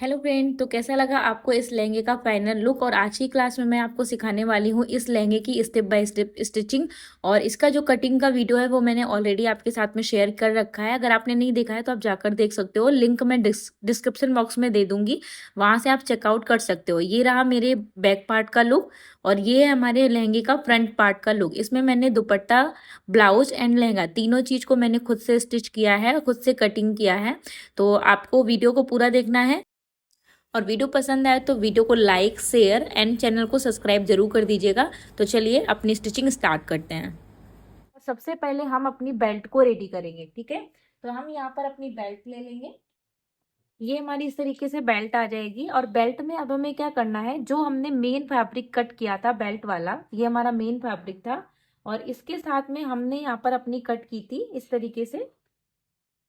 Hello friend, तो कैसा लगा आपको इस लहंगे का फाइनल लुक। और आज की क्लास में मैं आपको सिखाने वाली हूँ इस लहंगे की स्टेप बाय स्टेप स्टिचिंग। और इसका जो कटिंग का वीडियो है वो मैंने ऑलरेडी आपके साथ में शेयर कर रखा है। अगर आपने नहीं देखा है तो आप जाकर देख सकते हो, लिंक मैं डिस्क्रिप्शन बॉक्स में दे दूंगी, वहां से आप चेकआउट कर सकते हो। ये रहा मेरे बैक पार्ट का लुक और ये है हमारे लहंगे का फ्रंट पार्ट का लुक। इसमें मैंने दुपट्टा, ब्लाउज एंड लहंगा तीनों चीज को मैंने खुद से स्टिच किया है, खुद से कटिंग किया है। तो आपको वीडियो को पूरा देखना है और वीडियो पसंद आए तो वीडियो को लाइक, शेयर एंड चैनल को सब्सक्राइब जरूर कर दीजिएगा। तो चलिए अपनी स्टिचिंग स्टार्ट करते हैं। सबसे पहले हम अपनी बेल्ट को रेडी करेंगे, ठीक है। तो हम यहाँ पर अपनी बेल्ट ले लेंगे। ये हमारी इस तरीके से बेल्ट आ जाएगी और बेल्ट में अब हमें क्या करना है, जो हमने मेन फैब्रिक कट किया था बेल्ट वाला, ये हमारा मेन फैब्रिक था। और इसके साथ में हमने यहाँ पर अपनी कट की थी इस तरीके से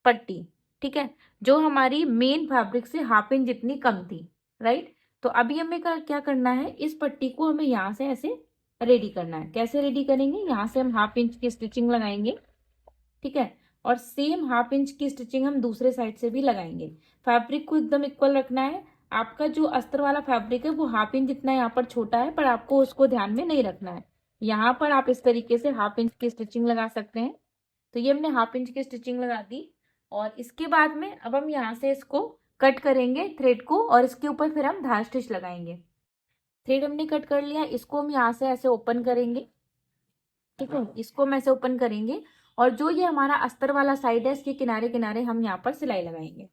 पट्टी, ठीक है, जो हमारी मेन फैब्रिक से हाफ इंच जितनी कम थी, राइट। तो अभी हमें क्या करना है, इस पट्टी को हमें यहाँ से ऐसे रेडी करना है। कैसे रेडी करेंगे, यहाँ से हम हाफ इंच की स्टिचिंग लगाएंगे, ठीक है। और सेम हाफ इंच की स्टिचिंग हम दूसरे साइड से भी लगाएंगे। फैब्रिक को एकदम इक्वल रखना है। आपका जो अस्तर वाला फैब्रिक है वो हाफ इंच जितना यहाँ पर छोटा है, पर आपको उसको ध्यान में नहीं रखना है। यहाँ पर आप इस तरीके से हाफ इंच की स्टिचिंग लगा सकते हैं। तो ये हमने हाफ इंच की स्टिचिंग लगा दी और इसके बाद में अब हम यहाँ से इसको कट करेंगे थ्रेड को और इसके ऊपर फिर हम धार स्टिच लगाएंगे। थ्रेड हमने कट कर लिया, इसको हम यहाँ से ऐसे ओपन करेंगे, ठीक है। इसको हम ऐसे ओपन करेंगे और जो ये हमारा अस्तर वाला साइड है इसके किनारे किनारे हम यहाँ पर सिलाई लगाएंगे,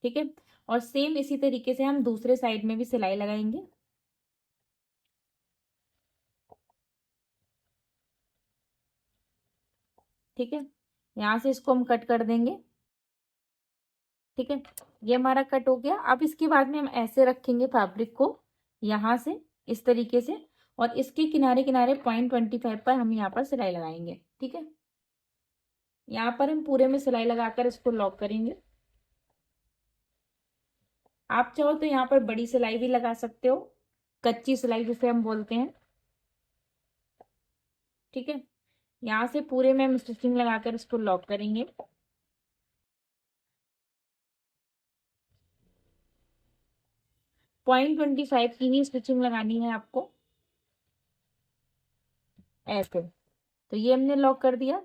ठीक है। और सेम इसी तरीके से हम दूसरे साइड में भी सिलाई लगाएंगे, ठीक है। यहाँ से इसको हम कट कर देंगे, ठीक है। ये हमारा कट हो गया। अब इसके बाद में हम ऐसे रखेंगे फैब्रिक को यहाँ से इस तरीके से और इसके किनारे किनारे 0.25 पर हम यहाँ पर सिलाई लगाएंगे, ठीक है। यहाँ पर हम पूरे में सिलाई लगाकर इसको लॉक करेंगे। आप चाहो तो यहाँ पर बड़ी सिलाई भी लगा सकते हो, कच्ची सिलाई जिसे हम बोलते हैं, ठीक है। यहाँ से पूरे में हम स्टिचिंग लगाकर इसको लॉक करेंगे। 0.25 की ही स्टिचिंग लगानी है आपको, ऐसे। तो ये हमने लॉक कर दिया।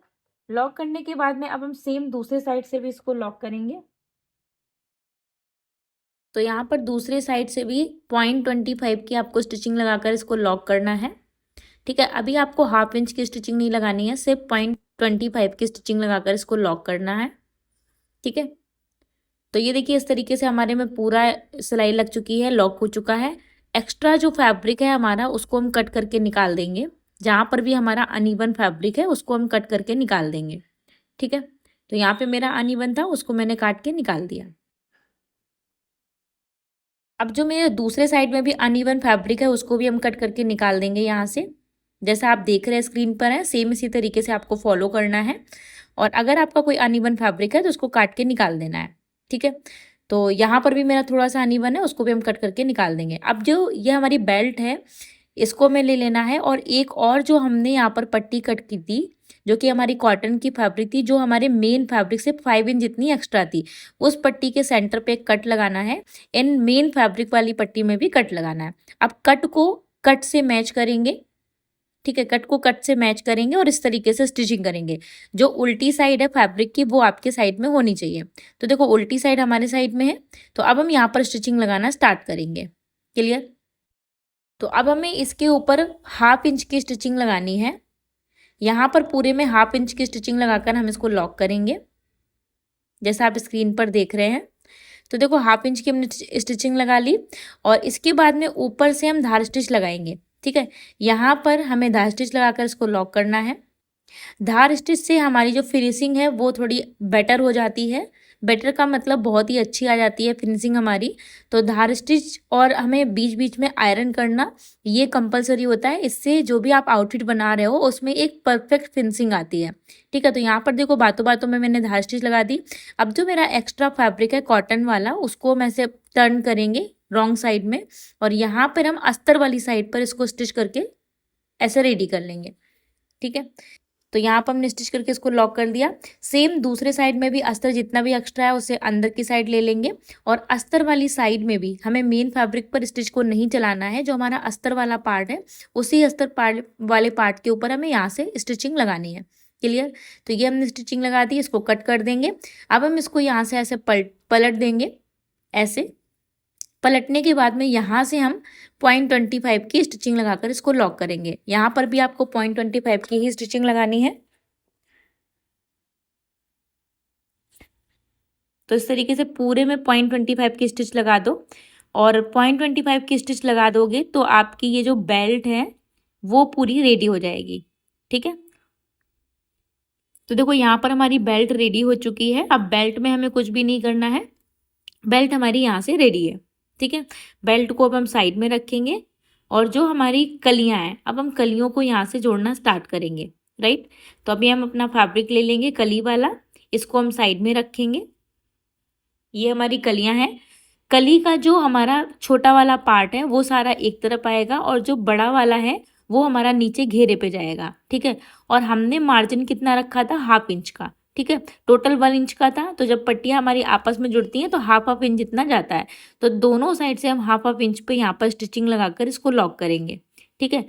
लॉक करने के बाद में अब हम सेम दूसरे साइड से भी इसको लॉक करेंगे। तो यहाँ पर दूसरे साइड से भी 0.25 की आपको स्टिचिंग लगाकर इसको लॉक करना है, ठीक है। अभी आपको हाफ इंच की स्टिचिंग नहीं लगानी है, सिर्फ 0.25 की स्टिचिंग लगाकर इसको लॉक करना है, ठीक है। तो ये देखिए इस तरीके से हमारे में पूरा सिलाई लग चुकी है, लॉक हो चुका है। एक्स्ट्रा जो फैब्रिक है हमारा उसको हम कट करके निकाल देंगे। जहाँ पर भी हमारा अनइवन फैब्रिक है उसको हम कट करके निकाल देंगे, ठीक है। तो यहाँ पे मेरा अनइवन था, उसको मैंने काट के निकाल दिया। अब जो मेरे दूसरे साइड में भी अनइवन फैब्रिक है उसको भी हम कट करके निकाल देंगे यहाँ से। जैसा आप देख रहे हैं स्क्रीन पर है, सेम इसी तरीके से आपको फॉलो करना है। और अगर आपका कोई अनइवन फैब्रिक है तो उसको काट के निकाल देना है, ठीक है। तो यहाँ पर भी मेरा थोड़ा सा अनइवन है, उसको भी हम कट करके निकाल देंगे। अब जो ये हमारी बेल्ट है इसको में ले लेना है और एक और जो हमने यहाँ पर पट्टी कट की थी जो कि हमारी कॉटन की फैब्रिक थी, जो हमारे मेन फैब्रिक से 5 इंच जितनी एक्स्ट्रा थी, उस पट्टी के सेंटर पे एक कट लगाना है। इन मेन फैब्रिक वाली पट्टी में भी कट लगाना है। अब कट को कट से मैच करेंगे, ठीक है। कट को कट से मैच करेंगे और इस तरीके से स्टिचिंग करेंगे। जो उल्टी साइड है फैब्रिक की वो आपके साइड में होनी चाहिए। तो देखो उल्टी साइड हमारे साइड में है। तो अब हम यहाँ पर स्टिचिंग लगाना स्टार्ट करेंगे, क्लियर। तो अब हमें इसके ऊपर हाफ इंच की स्टिचिंग लगानी है। यहाँ पर पूरे में हाफ इंच की स्टिचिंग लगाकर हम इसको लॉक करेंगे, जैसा आप स्क्रीन पर देख रहे हैं। तो देखो हाफ इंच की हमने स्टिचिंग लगा ली और इसके बाद में ऊपर से हम धार स्टिच लगाएंगे, ठीक है। यहाँ पर हमें धार स्टिच लगाकर इसको लॉक करना है। धार स्टिच से हमारी जो फिनिशिंग है वो थोड़ी बेटर हो जाती है। बेटर का मतलब बहुत ही अच्छी आ जाती है फिनिशिंग हमारी। तो धार स्टिच और हमें बीच बीच में आयरन करना ये कंपलसरी होता है। इससे जो भी आप आउटफिट बना रहे हो उसमें एक परफेक्ट फिनिशिंग आती है, ठीक है। तो यहाँ पर देखो बातों बातों में मैंने धार स्टिच लगा दी। अब जो मेरा एक्स्ट्रा फैब्रिक है कॉटन वाला उसको हम ऐसे टर्न करेंगे रॉन्ग साइड में और यहाँ पर हम अस्तर वाली साइड पर इसको स्टिच करके ऐसे रेडी कर लेंगे, ठीक है। तो यहाँ पर हमने स्टिच करके इसको लॉक कर दिया। सेम दूसरे साइड में भी अस्तर जितना भी एक्स्ट्रा है उसे अंदर की साइड ले लेंगे और अस्तर वाली साइड में भी हमें मेन फैब्रिक पर स्टिच को नहीं चलाना है। जो हमारा अस्तर वाला पार्ट है उसी अस्तर पार्ट वाले पार्ट के ऊपर हमें यहाँ से स्टिचिंग लगानी है। क्लियर? तो ये हमने स्टिचिंग लगा दी, इसको कट कर देंगे। अब हम इसको यहाँ से ऐसे पलट देंगे। ऐसे पलटने के बाद में यहाँ से हम 0.25 की स्टिचिंग लगाकर इसको लॉक करेंगे। यहाँ पर भी आपको 0.25 की ही स्टिचिंग लगानी है। तो इस तरीके से पूरे में 0.25 की स्टिच लगा दो और 0.25 की स्टिच लगा दोगे तो आपकी ये जो बेल्ट है वो पूरी रेडी हो जाएगी। ठीक है, तो देखो यहाँ पर हमारी बेल्ट रेडी हो चुकी है। अब बेल्ट में हमें कुछ भी नहीं करना है, बेल्ट हमारी यहाँ से रेडी है। ठीक है, बेल्ट को अब हम साइड में रखेंगे और जो हमारी कलियाँ हैं अब हम कलियों को यहाँ से जोड़ना स्टार्ट करेंगे। राइट, तो अभी हम अपना फैब्रिक ले लेंगे कली वाला, इसको हम साइड में रखेंगे। ये हमारी कलियाँ हैं। कली का जो हमारा छोटा वाला पार्ट है वो सारा एक तरफ आएगा और जो बड़ा वाला है वो हमारा नीचे घेरे पे जाएगा। ठीक है, और हमने मार्जिन कितना रखा था, 1/2 इंच का। ठीक है, टोटल 1 इंच का था, तो जब पट्टियाँ हमारी आपस में जुड़ती हैं तो 1/2 इंच जितना जाता है। तो दोनों साइड से हम 1/2 इंच पे यहाँ पर स्टिचिंग लगाकर इसको लॉक करेंगे। ठीक है,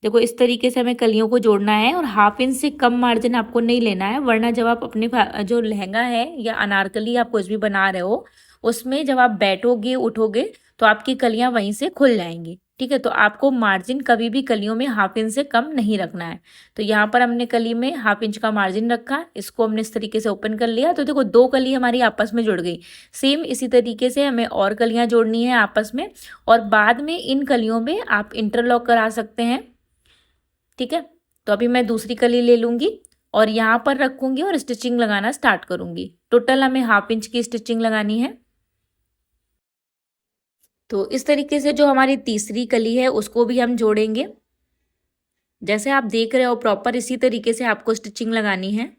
देखो इस तरीके से हमें कलियों को जोड़ना है और 1/2 इंच से कम मार्जिन आपको नहीं लेना है, वरना जब आप अपने जो लहंगा है या अनारकली आप कुछ भी बना रहे हो उसमें जब आप बैठोगे उठोगे तो आपकी कलियां वहीं से खुल जाएंगी। ठीक है, तो आपको मार्जिन कभी भी कलियों में 1/2 इंच से कम नहीं रखना है। तो यहाँ पर हमने कली में 1/2 इंच का मार्जिन रखा, इसको हमने इस तरीके से ओपन कर लिया। तो देखो 2 कली हमारी आपस में जुड़ गई। सेम इसी तरीके से हमें और कलियां जोड़नी है आपस में और बाद में इन कलियों में आप इंटरलॉक करा सकते हैं। ठीक है, तो अभी मैं दूसरी कली ले लूँगी और यहाँ पर रखूँगी और स्टिचिंग लगाना स्टार्ट करूँगी। टोटल हमें 1/2 इंच की स्टिचिंग लगानी है। तो इस तरीके से जो हमारी तीसरी कली है उसको भी हम जोड़ेंगे। जैसे आप देख रहे हो प्रॉपर इसी तरीके से आपको स्टिचिंग लगानी है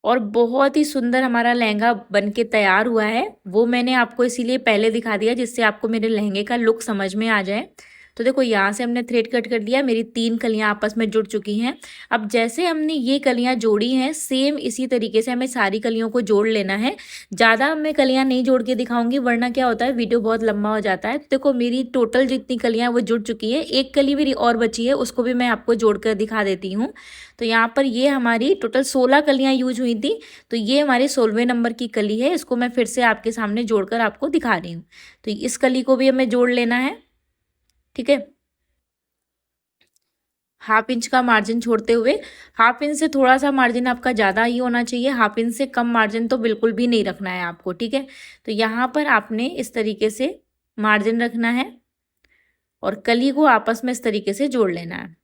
और बहुत ही सुंदर हमारा लहंगा बन के तैयार हुआ है। वो मैंने आपको इसीलिए पहले दिखा दिया जिससे आपको मेरे लहंगे का लुक समझ में आ जाए। तो देखो यहाँ से हमने थ्रेड कट कर दिया, मेरी 3 कलियाँ आपस में जुड़ चुकी हैं। अब जैसे हमने ये कलियाँ जोड़ी हैं सेम इसी तरीके से हमें सारी कलियों को जोड़ लेना है। ज़्यादा मैं कलियाँ नहीं जोड़ के दिखाऊंगी वरना क्या होता है वीडियो बहुत लंबा हो जाता है। तो देखो मेरी टोटल जितनी कलियाँ वो जुड़ चुकी है, एक कली मेरी और बची है उसको भी मैं आपको जोड़ कर दिखा देती हूँ। तो यहाँ पर ये हमारी टोटल 16 कलियाँ यूज हुई थी। तो ये हमारी 16वें नंबर की कली है, इसको मैं फिर से आपके सामने जोड़कर आपको दिखा रही हूँ। तो इस कली को भी हमें जोड़ लेना है। ठीक है, 1/2 इंच का मार्जिन छोड़ते हुए, 1/2 इंच से थोड़ा सा मार्जिन आपका ज़्यादा ही होना चाहिए, 1/2 इंच से कम मार्जिन तो बिल्कुल भी नहीं रखना है आपको। ठीक है, तो यहाँ पर आपने इस तरीके से मार्जिन रखना है और कली को आपस में इस तरीके से जोड़ लेना है।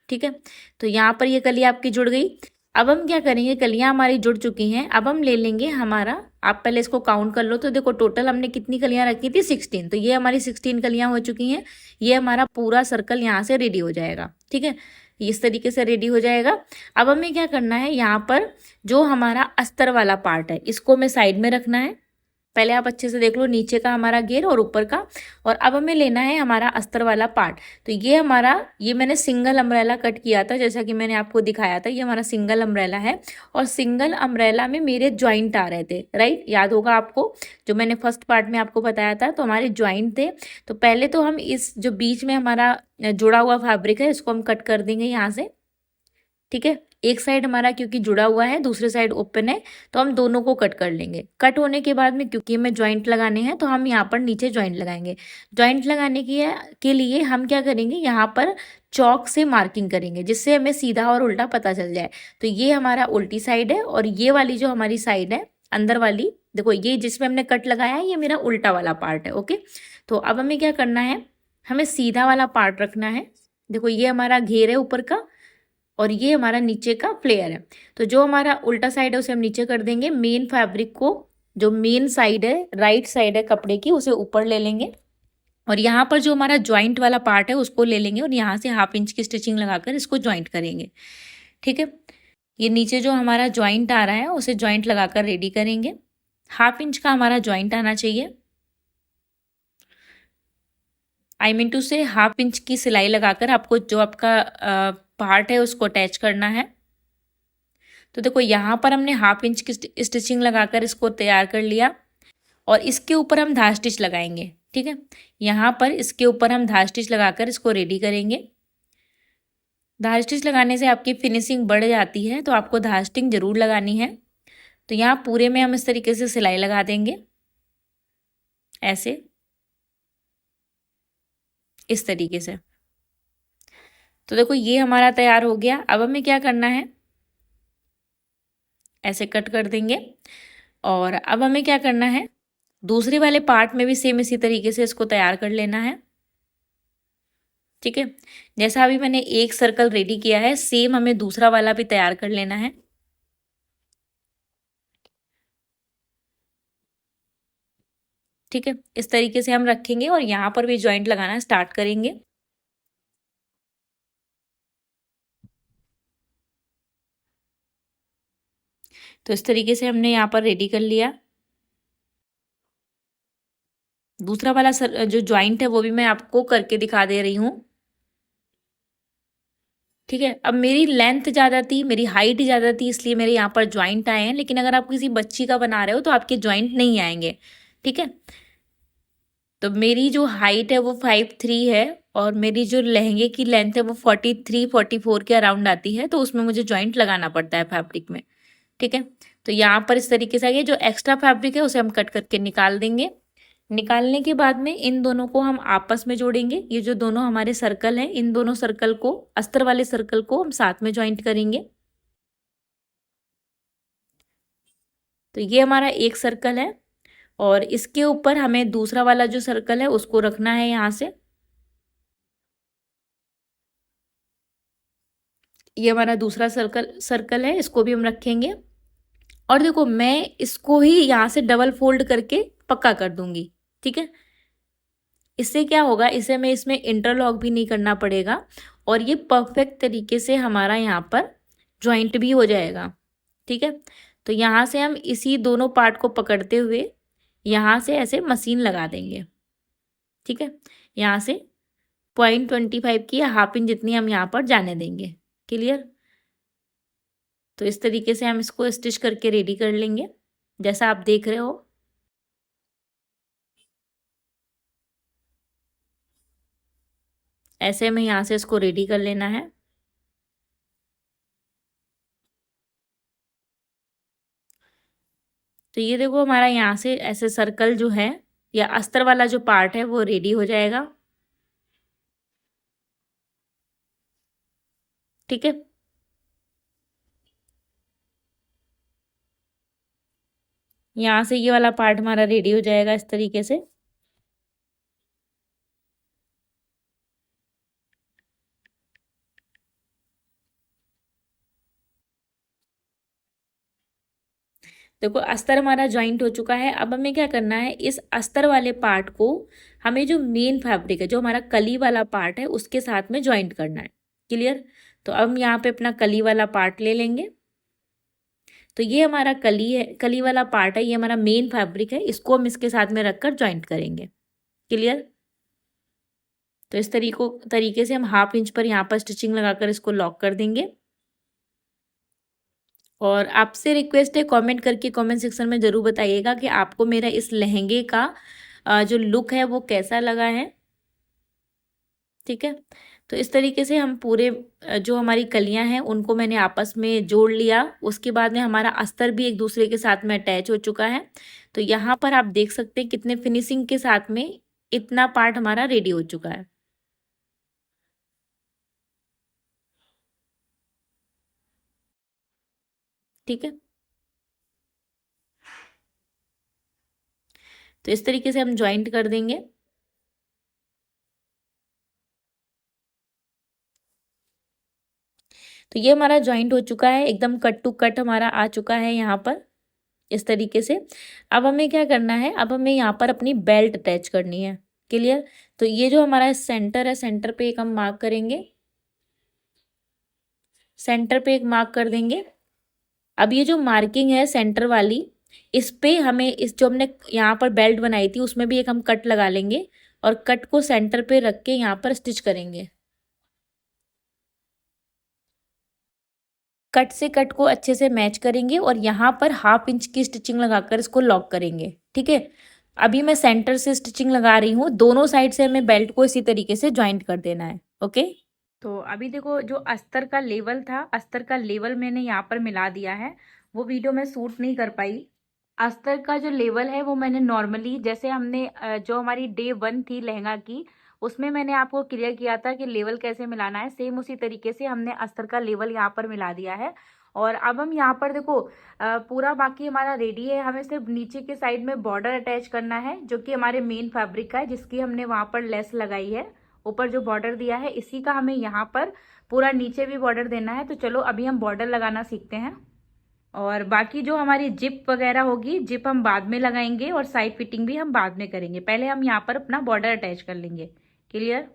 ठीक है, तो यहाँ पर ये कली आपकी जुड़ गई। अब हम क्या करेंगे, कलियां हमारी जुड़ चुकी हैं। अब हम ले लेंगे हमारा, आप पहले इसको काउंट कर लो। तो देखो टोटल हमने कितनी कलियां रखी थी, 16। तो ये हमारी 16 कलियां हो चुकी हैं। ये हमारा पूरा सर्कल यहाँ से रेडी हो जाएगा। ठीक है, इस तरीके से रेडी हो जाएगा। अब हमें क्या करना है, यहाँ पर जो हमारा अस्तर वाला पार्ट है इसको हमें साइड में रखना है। पहले आप अच्छे से देख लो नीचे का हमारा घेर और ऊपर का। और अब हमें लेना है हमारा अस्तर वाला पार्ट। तो ये हमारा, ये मैंने सिंगल अम्ब्रेला कट किया था जैसा कि मैंने आपको दिखाया था। ये हमारा सिंगल अम्ब्रेला है और सिंगल अम्ब्रेला में मेरे जॉइंट आ रहे थे। राइट, याद होगा आपको जो मैंने फर्स्ट पार्ट में आपको बताया था। तो हमारे जॉइंट थे। तो पहले तो हम इस जो बीच में हमारा जुड़ा हुआ फैब्रिक है इसको हम कट कर देंगे यहाँ से। ठीक है, एक साइड हमारा क्योंकि जुड़ा हुआ है दूसरी साइड ओपन है तो हम दोनों को कट कर लेंगे। कट होने के बाद में क्योंकि हमें जॉइंट लगाने हैं तो हम यहाँ पर नीचे जॉइंट लगाएंगे। जॉइंट लगाने के लिए हम क्या करेंगे, यहाँ पर चौक से मार्किंग करेंगे जिससे हमें सीधा और उल्टा पता चल जाए। तो ये हमारा उल्टी साइड है और ये वाली जो हमारी साइड है अंदर वाली, देखो ये जिसमें हमने कट लगाया है ये मेरा उल्टा वाला पार्ट है। ओके, तो अब हमें क्या करना है, हमें सीधा वाला पार्ट रखना है। देखो ये हमारा घेर है ऊपर का और ये हमारा नीचे का फ्लेयर है। तो जो हमारा उल्टा साइड है उसे हम नीचे कर देंगे। मेन फैब्रिक को, जो मेन साइड है राइट साइड है कपड़े की, उसे ऊपर ले लेंगे और यहाँ पर जो हमारा जॉइंट वाला पार्ट है उसको ले लेंगे और यहाँ से 1/2 इंच की स्टिचिंग लगाकर इसको जॉइंट करेंगे। ठीक है, ये नीचे जो हमारा जॉइंट आ रहा है उसे जॉइंट लगाकर रेडी करेंगे। 1/2 इंच का हमारा जॉइंट आना चाहिए। आई मीन टू से 1/2 इंच की सिलाई लगाकर आपको जो आपका पार्ट है उसको अटैच करना है। तो देखो यहाँ पर हमने 1/2 इंच की स्टिचिंग लगाकर इसको तैयार कर लिया और इसके ऊपर हम धार स्टिच लगाएंगे। ठीक है, यहाँ पर इसके ऊपर हम धार स्टिच लगाकर इसको रेडी करेंगे। धार स्टिच लगाने से आपकी फिनिशिंग बढ़ जाती है, तो आपको धार स्टिच जरूर लगानी है। तो यहाँ पूरे में हम इस तरीके से सिलाई लगा देंगे, ऐसे इस तरीके से। तो देखो ये हमारा तैयार हो गया। अब हमें क्या करना है, ऐसे कट कर देंगे। और अब हमें क्या करना है, दूसरे वाले पार्ट में भी सेम इसी तरीके से इसको तैयार कर लेना है। ठीक है, जैसा अभी मैंने एक सर्कल रेडी किया है, सेम हमें दूसरा वाला भी तैयार कर लेना है। ठीक है, इस तरीके से हम रखेंगे और यहाँ पर भी जॉइंट लगाना स्टार्ट करेंगे। तो इस तरीके से हमने यहाँ पर रेडी कर लिया। दूसरा वाला जो जॉइंट है वो भी मैं आपको करके दिखा दे रही हूँ। ठीक है, अब मेरी लेंथ ज़्यादा थी, मेरी हाइट ज़्यादा थी, इसलिए मेरे यहाँ पर जॉइंट आए हैं। लेकिन अगर आप किसी बच्ची का बना रहे हो तो आपके जॉइंट नहीं आएंगे। ठीक है, तो मेरी जो हाइट है वो 5'3" है और मेरी जो लहंगे की लेंथ है वो 43-44 के अराउंड आती है। तो उसमें मुझे जॉइंट लगाना पड़ता है फैब्रिक में। ठीक है, तो यहाँ पर इस तरीके से आगे जो एक्स्ट्रा फैब्रिक है उसे हम कट करके निकाल देंगे। निकालने के बाद में इन दोनों को हम आपस में जोड़ेंगे। ये जो दोनों हमारे सर्कल हैं, इन दोनों सर्कल को, अस्तर वाले सर्कल को हम साथ में ज्वाइंट करेंगे। तो ये हमारा एक सर्कल है और इसके ऊपर हमें दूसरा वाला जो सर्कल है उसको रखना है यहाँ से। ये हमारा दूसरा सर्कल है, इसको भी हम रखेंगे। और देखो मैं इसको ही यहाँ से डबल फोल्ड करके पक्का कर दूंगी। ठीक है, इससे क्या होगा, इसे मैं इसमें इंटरलॉक भी नहीं करना पड़ेगा और ये परफेक्ट तरीके से हमारा यहाँ पर ज्वाइंट भी हो जाएगा। ठीक है, तो यहाँ से हम इसी दोनों पार्ट को पकड़ते हुए यहाँ से ऐसे मशीन लगा देंगे। ठीक है, यहाँ से 0.25 की या 1/2 इंच जितनी हम यहाँ पर जाने देंगे। क्लियर, तो इस तरीके से हम इसको स्टिच करके रेडी कर लेंगे जैसा आप देख रहे हो। ऐसे में यहाँ से इसको रेडी कर लेना है। तो ये देखो हमारा यहाँ से ऐसे सर्कल जो है या अस्तर वाला जो पार्ट है वो रेडी हो जाएगा। ठीक है, यहाँ से ये वाला पार्ट हमारा रेडी हो जाएगा इस तरीके से। देखो अस्तर हमारा ज्वाइंट हो चुका है। अब हमें क्या करना है, इस अस्तर वाले पार्ट को हमें जो मेन फैब्रिक है, जो हमारा कली वाला पार्ट है, उसके साथ में ज्वाइंट करना है। क्लियर, तो अब हम यहाँ पे अपना कली वाला पार्ट ले लेंगे। तो ये हमारा कली है, कली वाला पार्ट है, ये हमारा मेन फैब्रिक है, इसको हम इसके साथ में रखकर ज्वाइंट करेंगे। क्लियर, तो इस तरीके से हम 1/2 इंच पर यहाँ पर स्टिचिंग लगाकर इसको लॉक कर देंगे। और आपसे रिक्वेस्ट है, कमेंट करके कमेंट सेक्शन में ज़रूर बताइएगा कि आपको मेरा इस लहंगे का जो लुक है वो कैसा लगा है। ठीक है, तो इस तरीके से हम पूरे जो हमारी कलियां हैं उनको मैंने आपस में जोड़ लिया। उसके बाद में हमारा अस्तर भी एक दूसरे के साथ में अटैच हो चुका है। तो यहाँ पर आप देख सकते हैं कितने फिनिशिंग के साथ में इतना पार्ट हमारा रेडी हो चुका है। ठीक है, तो इस तरीके से हम ज्वाइंट कर देंगे। तो ये हमारा ज्वाइंट हो चुका है, एकदम कट टू कट हमारा आ चुका है यहाँ पर इस तरीके से। अब हमें क्या करना है, अब हमें यहाँ पर अपनी बेल्ट अटैच करनी है। क्लियर, तो ये जो हमारा सेंटर है, सेंटर पे एक हम मार्क करेंगे, सेंटर पे एक मार्क कर देंगे। अब ये जो मार्किंग है सेंटर वाली, इस पे हमें इस जो हमने यहाँ पर बेल्ट बनाई थी उसमें भी एक हम कट लगा लेंगे और कट को सेंटर पे रख के यहाँ पर स्टिच करेंगे। कट से कट को अच्छे से मैच करेंगे और यहाँ पर 1/2 इंच की स्टिचिंग लगाकर इसको लॉक करेंगे। ठीक है, अभी मैं सेंटर से स्टिचिंग लगा रही हूँ, दोनों साइड से हमें बेल्ट को इसी तरीके से ज्वाइंट कर देना है। ओके, तो अभी देखो जो अस्तर का लेवल था, अस्तर का लेवल मैंने यहाँ पर मिला दिया है। वो वीडियो मैं शूट नहीं कर पाई। अस्तर का जो लेवल है वो मैंने नॉर्मली, जैसे हमने जो हमारी डे 1 थी लहंगा की, उसमें मैंने आपको क्लियर किया था कि लेवल कैसे मिलाना है, सेम उसी तरीके से हमने अस्तर का लेवल यहाँ पर मिला दिया है। और अब हम यहाँ पर देखो पूरा बाकी हमारा रेडी है, हमें सिर्फ नीचे के साइड में बॉर्डर अटैच करना है जो कि हमारे मेन फैब्रिक का है, जिसकी हमने वहाँ पर लेस लगाई है। ऊपर जो बॉर्डर दिया है इसी का हमें यहाँ पर पूरा नीचे भी बॉर्डर देना है। तो चलो अभी हम बॉर्डर लगाना सीखते हैं। और बाकी जो हमारी जिप वगैरह होगी, जिप हम बाद में लगाएंगे और साइड फिटिंग भी हम बाद में करेंगे। पहले हम यहाँ पर अपना बॉर्डर अटैच कर लेंगे। क्लियर?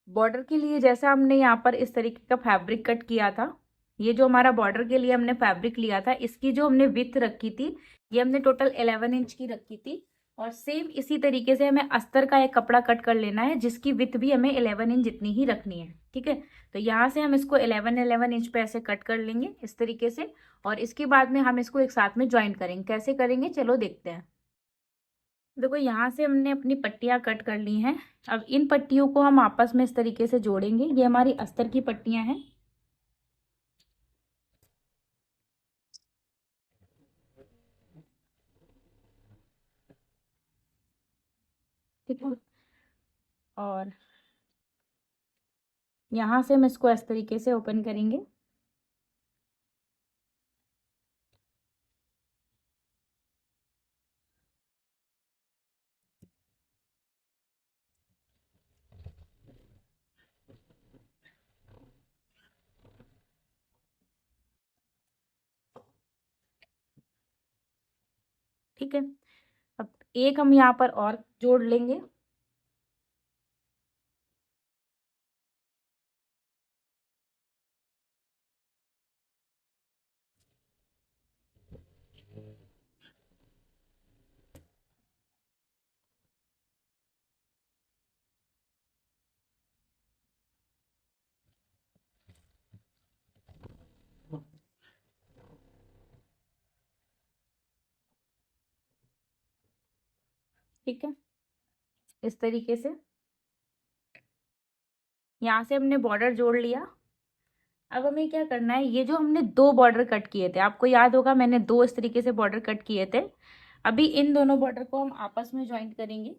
बॉर्डर के लिए जैसा हमने यहाँ पर इस तरीके का फैब्रिक कट किया था, ये जो हमारा बॉर्डर के लिए हमने फैब्रिक लिया था, इसकी जो हमने विड्थ रखी थी, ये हमने टोटल 11 इंच की रखी थी। और सेम इसी तरीके से हमें अस्तर का एक कपड़ा कट कर लेना है जिसकी विड्थ भी हमें 11 इंच जितनी ही रखनी है। ठीक है, तो यहाँ से हम इसको 11 इंच पे ऐसे कट कर लेंगे इस तरीके से। और इसके बाद में हम इसको एक साथ में ज्वाइन करेंगे। कैसे करेंगे चलो देखते हैं। देखो यहाँ से हमने अपनी पट्टियाँ कट कर ली हैं। अब इन पट्टियों को हम आपस में इस तरीके से जोड़ेंगे। ये हमारी अस्तर की पट्टियाँ हैं। ठीक है, और यहाँ से हम इसको इस तरीके से ओपन करेंगे। ठीक है, अब एक हम यहाँ पर और जोड़ लेंगे। ठीक है, इस तरीके से यहाँ से हमने बॉर्डर जोड़ लिया। अब हमें क्या करना है, ये जो हमने 2 बॉर्डर कट किए थे, आपको याद होगा मैंने 2 इस तरीके से बॉर्डर कट किए थे। अभी इन दोनों बॉर्डर को हम आपस में ज्वाइंट करेंगे।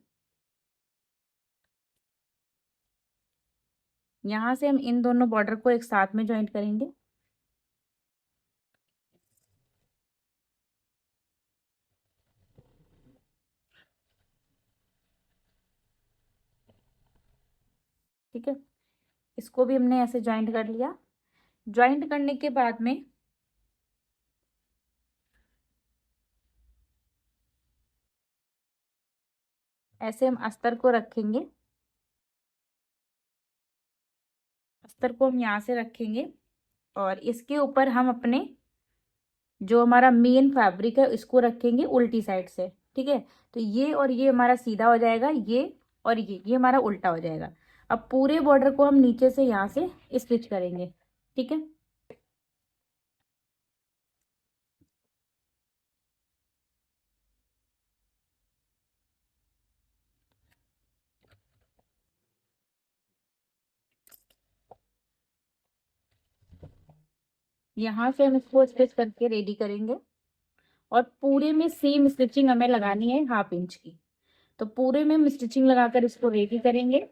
यहाँ से हम इन दोनों बॉर्डर को एक साथ में ज्वाइंट करेंगे। ठीक है, इसको भी हमने ऐसे ज्वाइंट कर लिया। ज्वाइंट करने के बाद में ऐसे हम अस्तर को रखेंगे। अस्तर को हम यहाँ से रखेंगे और इसके ऊपर हम अपने जो हमारा मेन फैब्रिक है इसको रखेंगे उल्टी साइड से। ठीक है, तो ये और ये हमारा सीधा हो जाएगा, ये और ये हमारा उल्टा हो जाएगा। अब पूरे बॉर्डर को हम नीचे से यहाँ से स्टिच करेंगे। ठीक है, यहाँ से हम इसको स्टिच करके रेडी करेंगे। और पूरे में सेम स्टिचिंग हमें लगानी है 1/2 इंच की। तो पूरे में हम स्टिचिंग लगाकर इसको रेडी करेंगे।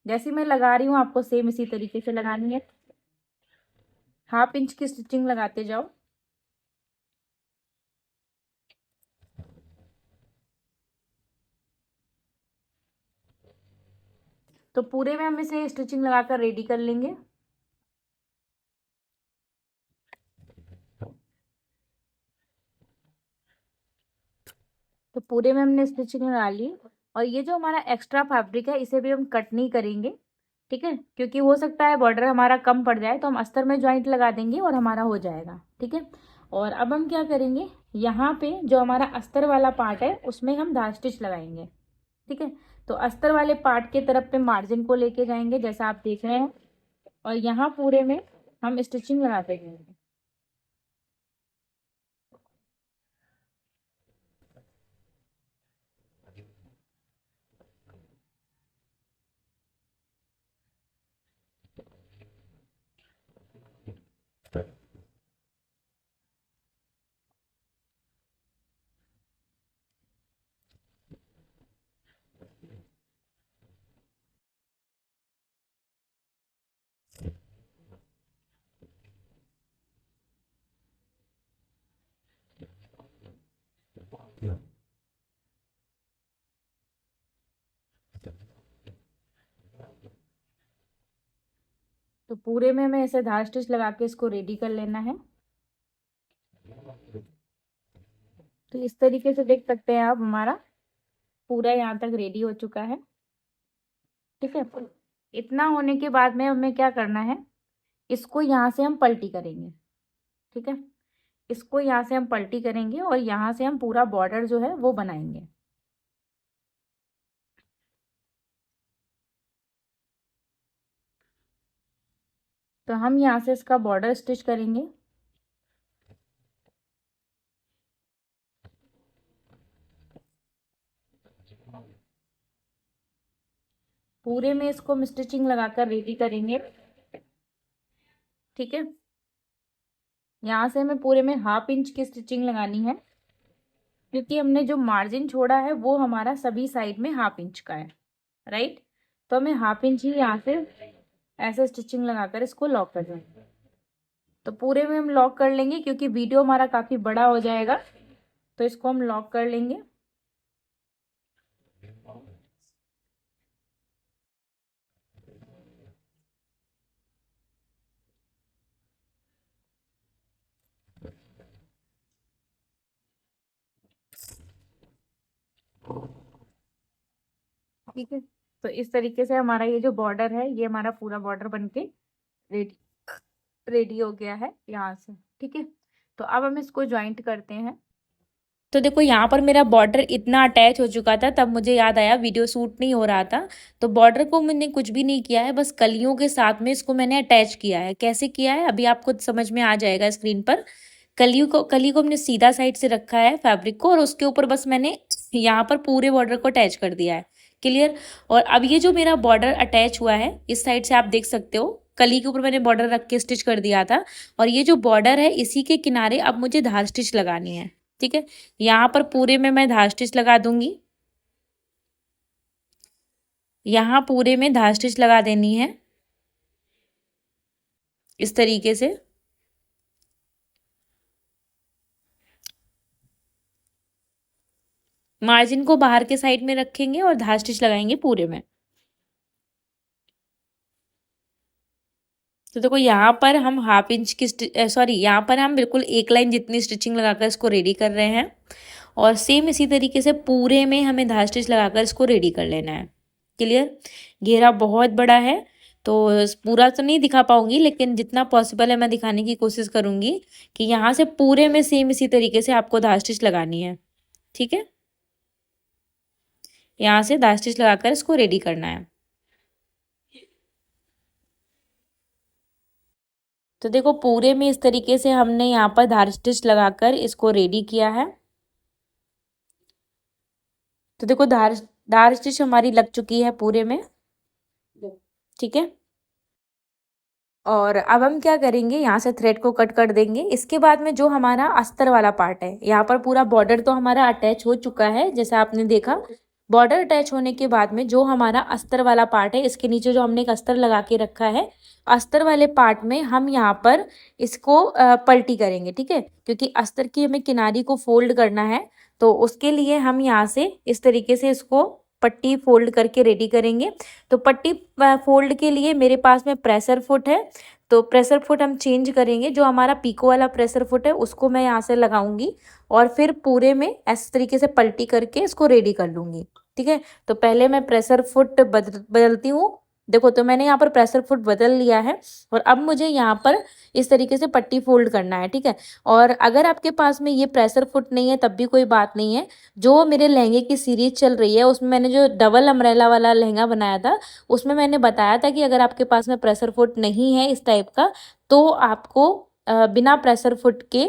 जैसे मैं लगा रही हूँ आपको सेम इसी तरीके से लगानी है। 1/2 इंच की स्टिचिंग लगाते जाओ। तो पूरे में हम इसे स्टिचिंग लगाकर रेडी कर लेंगे। तो पूरे में हमने स्टिचिंग लगा ली। और ये जो हमारा एक्स्ट्रा फैब्रिक है इसे भी हम कट नहीं करेंगे। ठीक है, क्योंकि हो सकता है बॉर्डर हमारा कम पड़ जाए, तो हम अस्तर में ज्वाइंट लगा देंगे और हमारा हो जाएगा। ठीक है, और अब हम क्या करेंगे, यहाँ पे जो हमारा अस्तर वाला पार्ट है उसमें हम धार स्टिच लगाएंगे। ठीक है, तो अस्तर वाले पार्ट के तरफ पे मार्जिन को लेके जाएंगे जैसा आप देख रहे हैं। और यहाँ पूरे में हम स्टिचिंग लगाते हैं। तो पूरे में हमें ऐसे धार स्टिच लगा के इसको रेडी कर लेना है। तो इस तरीके से देख सकते हैं आप, हमारा पूरा यहाँ तक रेडी हो चुका है। ठीक है, इतना होने के बाद में हमें क्या करना है, इसको यहाँ से हम पलटी करेंगे। ठीक है, इसको यहाँ से हम पलटी करेंगे और यहाँ से हम पूरा बॉर्डर जो है वो बनाएंगे। तो हम यहाँ से इसका बॉर्डर स्टिच करेंगे। पूरे में इसको हम स्टिचिंग लगाकर रेडी करेंगे। ठीक है, यहाँ से हमें पूरे में 1/2 इंच की स्टिचिंग लगानी है, क्योंकि हमने जो मार्जिन छोड़ा है वो हमारा सभी साइड में 1/2 इंच का है। राइट, तो हमें 1/2 इंच ही यहाँ से ऐसे स्टिचिंग लगाकर इसको लॉक कर देंगे। तो पूरे में हम लॉक कर लेंगे, क्योंकि वीडियो हमारा काफ़ी बड़ा हो जाएगा, तो इसको हम लॉक कर लेंगे। ठीक है, तो इस तरीके से हमारा ये जो बॉर्डर है, ये हमारा पूरा बॉर्डर बनके रेडी रेडी हो गया है यहाँ से। ठीक है, तो अब हम इसको ज्वाइंट करते हैं। तो देखो यहाँ पर मेरा बॉर्डर इतना अटैच हो चुका था, तब मुझे याद आया वीडियो शूट नहीं हो रहा था, तो बॉर्डर को मैंने कुछ भी नहीं किया है, बस कलियों के साथ में इसको मैंने अटैच किया है। कैसे किया है अभी आपको समझ में आ जाएगा स्क्रीन पर। कली को हमने सीधा साइड से रखा है फैब्रिक को, और उसके ऊपर बस मैंने यहाँ पर पूरे बॉर्डर को अटैच कर दिया है। क्लियर। और अब ये जो मेरा बॉर्डर अटैच हुआ है, इस साइड से आप देख सकते हो, कली के ऊपर मैंने बॉर्डर रख के स्टिच कर दिया था, और ये जो बॉर्डर है इसी के किनारे अब मुझे धार स्टिच लगानी है। ठीक है, यहाँ पर पूरे में मैं धार स्टिच लगा दूंगी। यहाँ पूरे में धार स्टिच लगा देनी है इस तरीके से। मार्जिन को बाहर के साइड में रखेंगे और धार स्टिच लगाएंगे पूरे में। तो देखो यहाँ पर हम 1/2 इंच की सॉरी, यहाँ पर हम बिल्कुल 1 लाइन जितनी स्टिचिंग लगाकर इसको रेडी कर रहे हैं, और सेम इसी तरीके से पूरे में हमें धार स्टिच लगाकर इसको रेडी कर लेना है। क्लियर। घेरा बहुत बड़ा है, तो पूरा तो नहीं दिखा पाऊंगी, लेकिन जितना पॉसिबल है मैं दिखाने की कोशिश करूंगी कि यहाँ से पूरे में सेम इसी तरीके से आपको धार स्टिच लगानी है। ठीक है, यहाँ से धार स्टिच लगाकर इसको रेडी करना है। तो देखो पूरे में इस तरीके से हमने यहाँ पर धार स्टिच लगाकर इसको रेडी किया है। तो देखो धार धार स्टिच हमारी लग चुकी है पूरे में। ठीक है, और अब हम क्या करेंगे, यहाँ से थ्रेड को कट कर देंगे। इसके बाद में जो हमारा अस्तर वाला पार्ट है, यहाँ पर पूरा बॉर्डर तो हमारा अटैच हो चुका है जैसा आपने देखा। बॉर्डर अटैच होने के बाद में जो हमारा अस्तर वाला पार्ट है, इसके नीचे जो हमने एक अस्तर लगा के रखा है, अस्तर वाले पार्ट में हम यहाँ पर इसको पलटी करेंगे। ठीक है, क्योंकि अस्तर की हमें किनारी को फोल्ड करना है, तो उसके लिए हम यहाँ से इस तरीके से इसको पट्टी फोल्ड करके रेडी करेंगे। तो पट्टी फोल्ड के लिए मेरे पास में प्रेशर फुट है, तो प्रेशर फुट हम चेंज करेंगे। जो हमारा पीको वाला प्रेशर फुट है उसको मैं यहाँ से लगाऊंगी, और फिर पूरे में इस तरीके से पलटी करके इसको रेडी कर लूँगी। ठीक है, तो पहले मैं प्रेशर फुट बदलती हूँ देखो तो मैंने यहाँ पर प्रेशर फुट बदल लिया है और अब मुझे यहाँ पर इस तरीके से पट्टी फोल्ड करना है, ठीक है। और अगर आपके पास में ये प्रेशर फुट नहीं है तब भी कोई बात नहीं है। जो मेरे लहंगे की सीरीज चल रही है उसमें मैंने जो डबल अम्ब्रेला वाला लहंगा बनाया था उसमें मैंने बताया था कि अगर आपके पास में प्रेशर फुट नहीं है इस टाइप का तो आपको बिना प्रेशर फुट के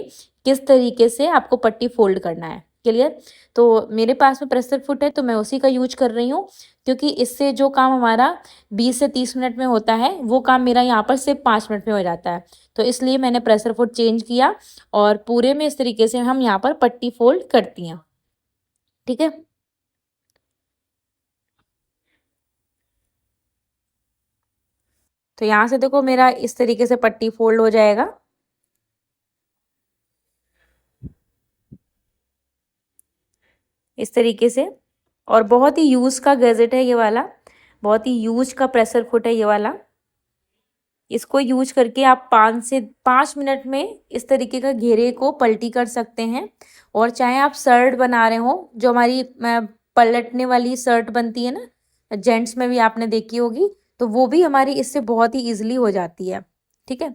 किस तरीके से आपको पट्टी फोल्ड करना है। क्लियर। तो मेरे पास में प्रेशर फुट है तो मैं उसी का यूज कर रही हूँ, क्योंकि इससे जो काम हमारा 20 से 30 मिनट में होता है वो काम मेरा यहाँ पर सिर्फ 5 मिनट में हो जाता है। तो इसलिए मैंने प्रेशर फुट चेंज किया और पूरे में इस तरीके से हम यहाँ पर पट्टी फोल्ड करती हैं, ठीक है। तो यहाँ से देखो मेरा इस तरीके से पट्टी फोल्ड हो जाएगा। इस तरीके से। और बहुत ही यूज़ का गैजेट है ये वाला, बहुत ही यूज का प्रेशर फुट है ये वाला। इसको यूज करके आप 5 से 5 मिनट में इस तरीके का घेरे को पलटी कर सकते हैं। और चाहे आप शर्ट बना रहे हो, जो हमारी पलटने वाली शर्ट बनती है ना, जेंट्स में भी आपने देखी होगी, तो वो भी हमारी इससे बहुत ही ईजिली हो जाती है, ठीक है।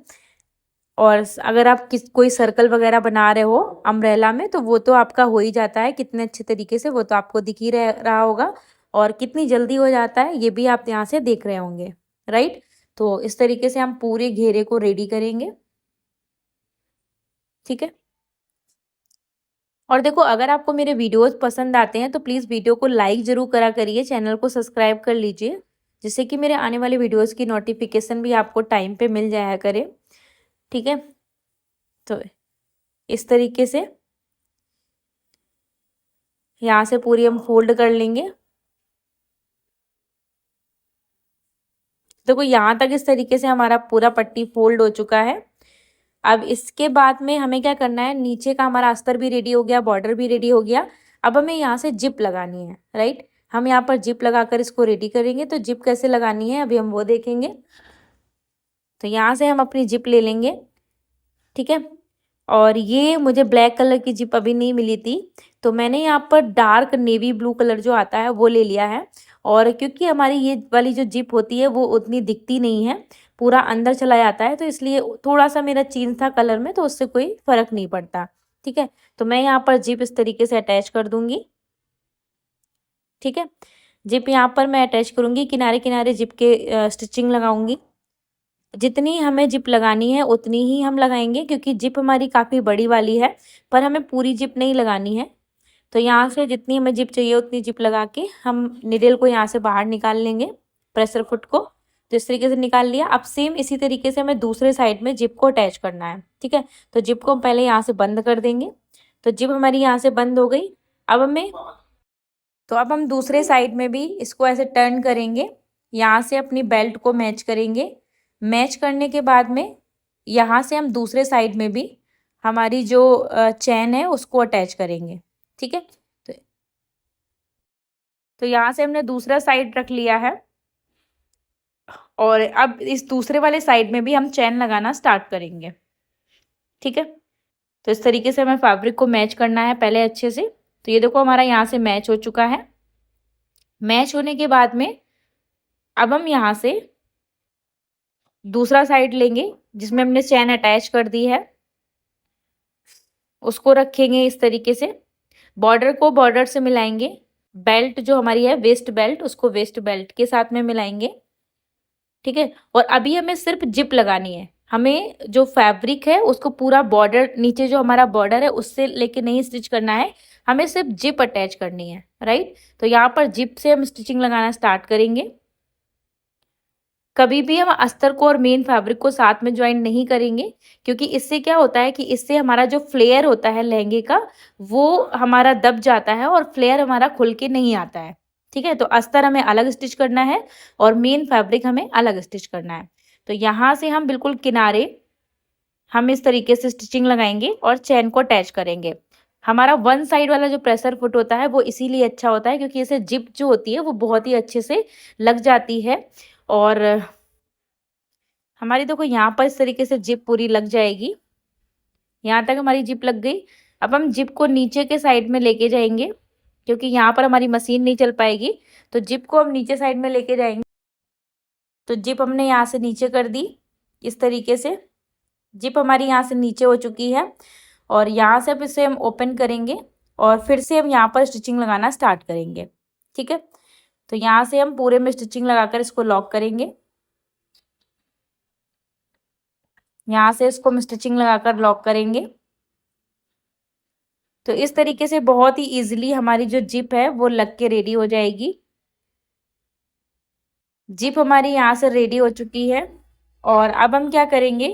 और अगर आप कोई सर्कल वगैरह बना रहे हो अम्ब्रेला में तो वो तो आपका हो ही जाता है कितने अच्छे तरीके से, वो तो आपको दिख ही रहा होगा। और कितनी जल्दी हो जाता है ये भी आप यहाँ से देख रहे होंगे, राइट। तो इस तरीके से हम पूरे घेरे को रेडी करेंगे, ठीक है। और देखो अगर आपको मेरे वीडियोस पसंद आते हैं तो प्लीज़ वीडियो को लाइक ज़रूर करा करिए, चैनल को सब्सक्राइब कर लीजिए, जिससे कि मेरे आने वाले वीडियोस की नोटिफिकेशन भी आपको टाइम पे मिल जाया करे, ठीक है। तो इस तरीके से यहाँ से पूरी हम फोल्ड कर लेंगे। देखो यहाँ तक इस तरीके से हमारा पूरा पट्टी फोल्ड हो चुका है। अब इसके बाद में हमें क्या करना है, नीचे का हमारा अस्तर भी रेडी हो गया, बॉर्डर भी रेडी हो गया। अब हमें यहाँ से जिप लगानी है, राइट। हम यहाँ पर जिप लगाकर इसको रेडी करेंगे। तो जिप कैसे लगानी है अभी हम वो देखेंगे। तो यहाँ से हम अपनी जिप ले लेंगे, ठीक है। और ये मुझे ब्लैक कलर की जिप अभी नहीं मिली थी तो मैंने यहाँ पर डार्क नेवी ब्लू कलर जो आता है वो ले लिया है। और क्योंकि हमारी ये वाली जो जिप होती है वो उतनी दिखती नहीं है, पूरा अंदर चला जाता है, तो इसलिए थोड़ा सा मेरा चेंज था कलर में, तो उससे कोई फर्क नहीं पड़ता, ठीक है। तो मैं यहाँ पर जिप इस तरीके से अटैच कर दूंगी, ठीक है। जिप यहाँ पर मैं अटैच करूंगी, किनारे किनारे जिप के स्टिचिंग लगाऊंगी। जितनी हमें जिप लगानी है उतनी ही हम लगाएंगे, क्योंकि जिप हमारी काफ़ी बड़ी वाली है, पर हमें पूरी जिप नहीं लगानी है। तो यहाँ से जितनी हमें जिप चाहिए उतनी जिप लगा के हम निडल को यहाँ से बाहर निकाल लेंगे, प्रेशर फुट को। तो इस तरीके से निकाल लिया। अब सेम इसी तरीके से हमें दूसरे साइड में जिप को अटैच करना है, ठीक है। तो जिप को हम पहले यहाँ से बंद कर देंगे। तो जिप हमारी यहाँ से बंद हो गई। अब हम दूसरे साइड में भी इसको ऐसे टर्न करेंगे, यहाँ से अपनी बेल्ट को मैच करेंगे। मैच करने के बाद में यहाँ से हम दूसरे साइड में भी हमारी जो चैन है उसको अटैच करेंगे, ठीक है। तो यहाँ से हमने दूसरा साइड रख लिया है और अब इस दूसरे वाले साइड में भी हम चैन लगाना स्टार्ट करेंगे, ठीक है। तो इस तरीके से हमें फैब्रिक को मैच करना है पहले अच्छे से। तो ये देखो हमारा यहाँ से मैच हो चुका है। मैच होने के बाद में अब हम यहाँ से दूसरा साइड लेंगे जिसमें हमने चैन अटैच कर दी है, उसको रखेंगे इस तरीके से। बॉर्डर को बॉर्डर से मिलाएंगे, बेल्ट जो हमारी है वेस्ट बेल्ट उसको वेस्ट बेल्ट के साथ में मिलाएंगे, ठीक है। और अभी हमें सिर्फ जिप लगानी है। हमें जो फैब्रिक है उसको पूरा बॉर्डर, नीचे जो हमारा बॉर्डर है उससे लेके नहीं स्टिच करना है, हमें सिर्फ जिप अटैच करनी है, राइट। तो यहाँ पर जिप से हम स्टिचिंग लगाना स्टार्ट करेंगे। कभी भी हम अस्तर को और मेन फैब्रिक को साथ में ज्वाइन नहीं करेंगे, क्योंकि इससे क्या होता है कि इससे हमारा जो फ्लेयर होता है लहंगे का वो हमारा दब जाता है और फ्लेयर हमारा खुल के नहीं आता है, ठीक है। तो अस्तर हमें अलग स्टिच करना है और मेन फैब्रिक हमें अलग स्टिच करना है। तो यहाँ से हम बिल्कुल किनारे हम इस तरीके से स्टिचिंग लगाएंगे और चैन को अटैच करेंगे। हमारा वन साइड वाला जो प्रेशर फुट होता है वो इसीलिए अच्छा होता है क्योंकि इसे जिप जो होती है वो बहुत ही अच्छे से लग जाती है। और हमारी देखो यहाँ पर इस तरीके से जिप पूरी लग जाएगी, यहाँ तक हमारी जिप लग गई। अब हम जिप को नीचे के साइड में लेके जाएंगे, क्योंकि यहाँ पर हमारी मशीन नहीं चल पाएगी, तो जिप को हम नीचे साइड में लेके जाएंगे। तो जिप हमने यहाँ से नीचे कर दी इस तरीके से। जिप हमारी यहाँ से नीचे हो चुकी है और यहाँ से अब इसे हम ओपन करेंगे और फिर से हम यहाँ पर स्टिचिंग लगाना स्टार्ट करेंगे। ठीक है, तो यहाँ से हम पूरे में स्टिचिंग लगाकर इसको लॉक करेंगे। यहाँ से इसको हम स्टिचिंग लगाकर लॉक करेंगे। तो इस तरीके से बहुत ही इजीली हमारी जो जिप है वो लग के रेडी हो जाएगी। जिप हमारी यहाँ से रेडी हो चुकी है और अब हम क्या करेंगे,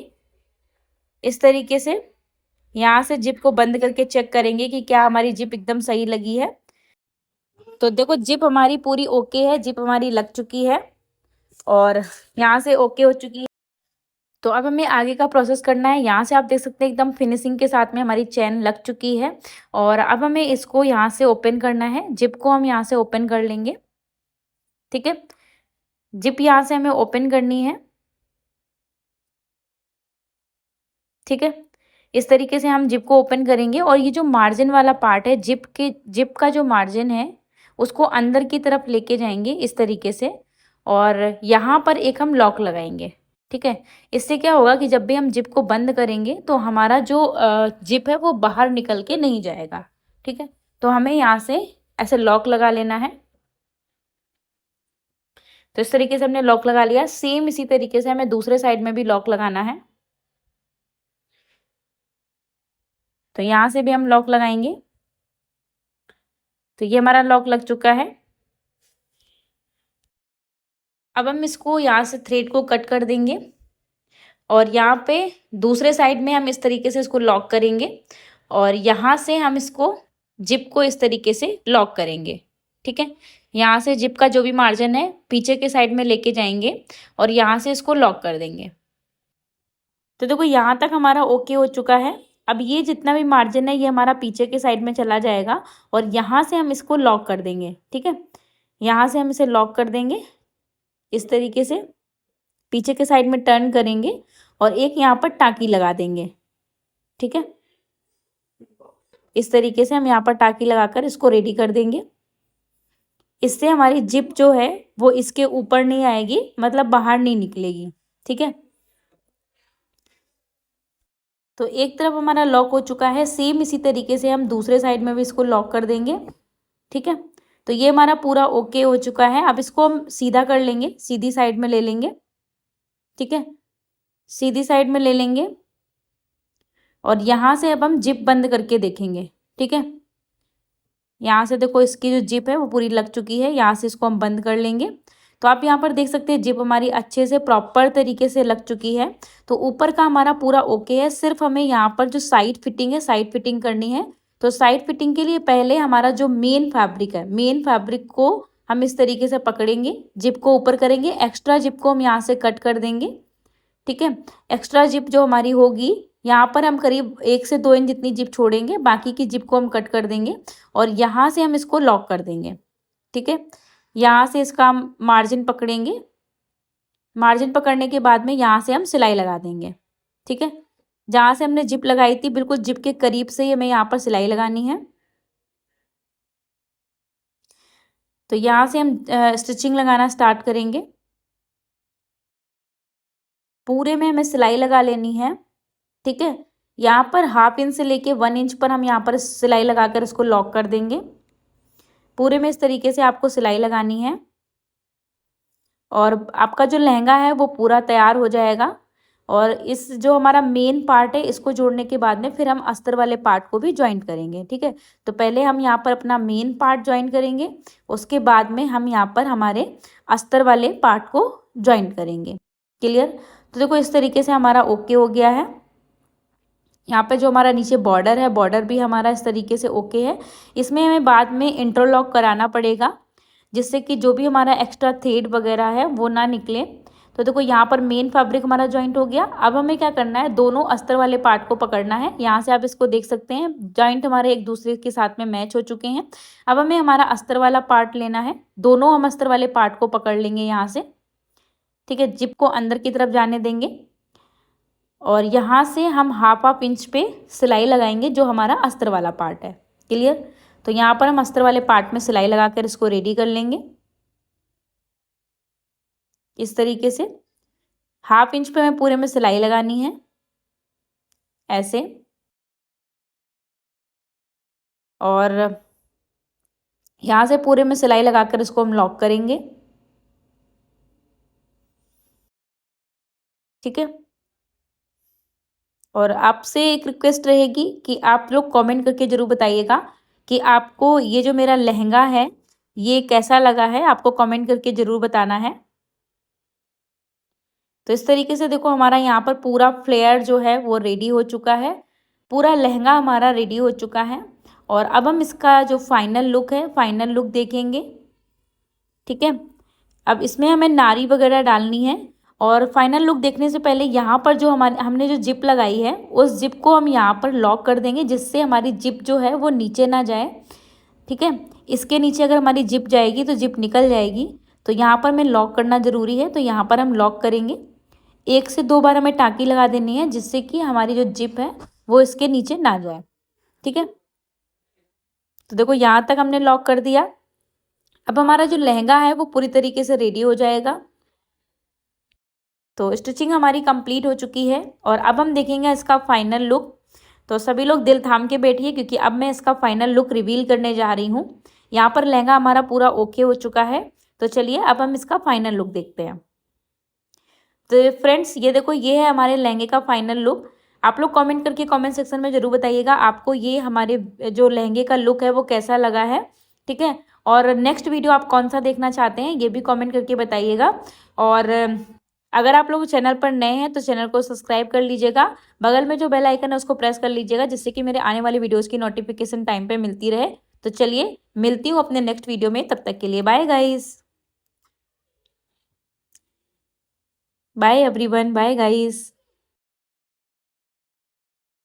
इस तरीके से यहाँ से जिप को बंद करके चेक करेंगे कि क्या हमारी जिप एकदम सही लगी है। तो देखो जिप हमारी पूरी ओके है, जिप हमारी लग चुकी है और यहाँ से ओके हो चुकी है। तो अब हमें आगे का प्रोसेस करना है। यहाँ से आप देख सकते हैं एकदम फिनिशिंग के साथ में हमारी चैन लग चुकी है और अब हमें इसको यहाँ से ओपन करना है। जिप को हम यहाँ से ओपन कर लेंगे। ठीक है, जिप यहाँ से हमें ओपन करनी है। ठीक है, इस तरीके से हम जिप को ओपन करेंगे और ये जो मार्जिन वाला पार्ट है जिप का जो मार्जिन है उसको अंदर की तरफ लेके जाएंगे इस तरीके से और यहाँ पर एक हम लॉक लगाएंगे। ठीक है, इससे क्या होगा कि जब भी हम जिप को बंद करेंगे तो हमारा जो जिप है वो बाहर निकल के नहीं जाएगा। ठीक है, तो हमें यहाँ से ऐसे लॉक लगा लेना है। तो इस तरीके से हमने लॉक लगा लिया। सेम इसी तरीके से हमें दूसरे साइड में भी लॉक लगाना है। तो यहाँ से भी हम लॉक लगाएंगे। तो ये हमारा लॉक लग चुका है। अब हम इसको यहाँ से थ्रेड को कट कर देंगे और यहाँ पे दूसरे साइड में हम इस तरीके से इसको लॉक करेंगे और यहाँ से हम इसको जिप को इस तरीके से लॉक करेंगे। ठीक है, यहाँ से जिप का जो भी मार्जिन है पीछे के साइड में लेके जाएंगे और यहाँ से इसको लॉक कर देंगे। तो देखो यहाँ तक हमारा ओके हो चुका है। अब ये जितना भी मार्जिन है ये हमारा पीछे के साइड में चला जाएगा और यहाँ से हम इसको लॉक कर देंगे। ठीक है, यहाँ से हम इसे लॉक कर देंगे इस तरीके से, पीछे के साइड में टर्न करेंगे और एक यहाँ पर टाँकी लगा देंगे। ठीक है, इस तरीके से हम यहाँ पर टाँकी लगाकर इसको रेडी कर देंगे। इससे हमारी जिप जो है वो इसके ऊपर नहीं आएगी, मतलब बाहर नहीं निकलेगी। ठीक है, तो एक तरफ हमारा लॉक हो चुका है। सेम इसी तरीके से हम दूसरे साइड में भी इसको लॉक कर देंगे। ठीक है, तो ये हमारा पूरा ओके हो चुका है। अब इसको हम सीधा कर लेंगे, सीधी साइड में ले लेंगे। ठीक है, सीधी साइड में ले लेंगे और यहाँ से अब हम जिप बंद करके देखेंगे। ठीक है, यहाँ से देखो इसकी जो जिप है वो पूरी लग चुकी है। यहाँ से इसको हम बंद कर लेंगे। तो आप यहाँ पर देख सकते हैं जिप हमारी अच्छे से प्रॉपर तरीके से लग चुकी है। तो ऊपर का हमारा पूरा ओके है। सिर्फ हमें यहाँ पर जो साइड फिटिंग है, साइड फिटिंग करनी है। तो साइड फिटिंग के लिए पहले हमारा जो मेन फैब्रिक है, मेन फैब्रिक को हम इस तरीके से पकड़ेंगे, जिप को ऊपर करेंगे, एक्स्ट्रा जिप को हम यहाँ से कट कर देंगे। ठीक है, एक्स्ट्रा जिप जो हमारी होगी यहाँ पर हम करीब 1 से 2 इंच जितनी जिप छोड़ेंगे, बाकी की जिप को हम कट कर देंगे और यहाँ से हम इसको लॉक कर देंगे। ठीक है, यहाँ से इसका हम मार्जिन पकड़ेंगे। मार्जिन पकड़ने के बाद में यहाँ से हम सिलाई लगा देंगे। ठीक है, जहाँ से हमने जिप लगाई थी बिल्कुल जिप के करीब से ही हमें यहाँ पर सिलाई लगानी है। तो यहाँ से हम स्टिचिंग लगाना स्टार्ट करेंगे। पूरे में हमें सिलाई लगा लेनी है। ठीक है, यहाँ पर 1/2 इंच से लेके 1 इंच पर हम यहाँ पर सिलाई लगाकर इसको लॉक कर देंगे। पूरे में इस तरीके से आपको सिलाई लगानी है और आपका जो लहंगा है वो पूरा तैयार हो जाएगा। और इस जो हमारा मेन पार्ट है इसको जोड़ने के बाद में फिर हम अस्तर वाले पार्ट को भी ज्वाइन करेंगे। ठीक है, तो पहले हम यहाँ पर अपना मेन पार्ट ज्वाइन करेंगे, उसके बाद में हम यहाँ पर हमारे अस्तर वाले पार्ट को ज्वाइन करेंगे। क्लियर? तो देखो इस तरीके से हमारा ओके हो गया है। यहाँ पे जो हमारा नीचे बॉर्डर है, बॉर्डर भी हमारा इस तरीके से ओके है। इसमें हमें बाद में इंटरलॉक कराना पड़ेगा जिससे कि जो भी हमारा एक्स्ट्रा थ्रेड वगैरह है वो ना निकले। तो देखो यहाँ पर मेन फैब्रिक हमारा जॉइंट हो गया। अब हमें क्या करना है, दोनों अस्तर वाले पार्ट को पकड़ना है। यहाँ से आप इसको देख सकते हैं जॉइंट हमारे एक दूसरे के साथ में मैच हो चुके हैं। अब हमें हमारा अस्तर वाला पार्ट लेना है। दोनों हम अस्तर वाले पार्ट को पकड़ लेंगे यहाँ से। ठीक है, जिप को अंदर की तरफ जाने देंगे और यहाँ से हम 1/2 इंच पे सिलाई लगाएंगे जो हमारा अस्तर वाला पार्ट है। क्लियर? तो यहाँ पर हम अस्तर वाले पार्ट में सिलाई लगाकर इसको रेडी कर लेंगे। इस तरीके से 1/2 इंच पे मैं पूरे में सिलाई लगानी है ऐसे। और यहाँ से पूरे में सिलाई लगाकर इसको हम लॉक करेंगे। ठीक है। और आपसे एक रिक्वेस्ट रहेगी कि आप लोग कमेंट करके ज़रूर बताइएगा कि आपको ये जो मेरा लहंगा है ये कैसा लगा है, आपको कमेंट करके ज़रूर बताना है। तो इस तरीके से देखो हमारा यहाँ पर पूरा फ्लेयर जो है वो रेडी हो चुका है, पूरा लहंगा हमारा रेडी हो चुका है। और अब हम इसका जो फाइनल लुक है, फाइनल लुक देखेंगे। ठीक है। अब इसमें हमें नारी वगैरह डालनी है। और फाइनल लुक देखने से पहले यहाँ पर जो हमने जो जिप लगाई है उस जिप को हम यहाँ पर लॉक कर देंगे, जिससे हमारी जिप जो है वो नीचे ना जाए। ठीक है। इसके नीचे अगर हमारी जिप जाएगी तो जिप निकल जाएगी, तो यहाँ पर हमें लॉक करना ज़रूरी है। तो यहाँ पर हम लॉक करेंगे। 1 से 2 बार हमें टाँकी लगा देनी है, जिससे कि हमारी जो जिप है वो इसके नीचे ना जाए। ठीक है। तो देखो यहाँ तक हमने लॉक कर दिया। अब हमारा जो लहंगा है वो पूरी तरीके से रेडी हो जाएगा। तो स्टिचिंग हमारी कंप्लीट हो चुकी है और अब हम देखेंगे इसका फाइनल लुक। तो सभी लोग दिल थाम के बैठिए, क्योंकि अब मैं इसका फाइनल लुक रिवील करने जा रही हूँ। यहाँ पर लहंगा हमारा पूरा ओके हो चुका है। तो चलिए अब हम इसका फाइनल लुक देखते हैं। तो फ्रेंड्स ये देखो, ये है हमारे लहंगे का फाइनल लुक। आप लोग कमेंट करके कमेंट सेक्शन में ज़रूर बताइएगा आपको ये हमारे जो लहंगे का लुक है वो कैसा लगा है। ठीक है। और नेक्स्ट वीडियो आप कौन सा देखना चाहते हैं ये भी कमेंट करके बताइएगा। और अगर आप लोग चैनल पर नए हैं तो चैनल को सब्सक्राइब कर लीजिएगा। बगल में जो बेल आइकन है उसको प्रेस कर लीजिएगा, जिससे कि मेरे आने वाली वीडियोज़ की नोटिफिकेशन टाइम पर मिलती रहे। तो चलिए मिलती हूँ अपने नेक्स्ट वीडियो में, तब तक के लिए bye guys. Bye everyone, bye guys.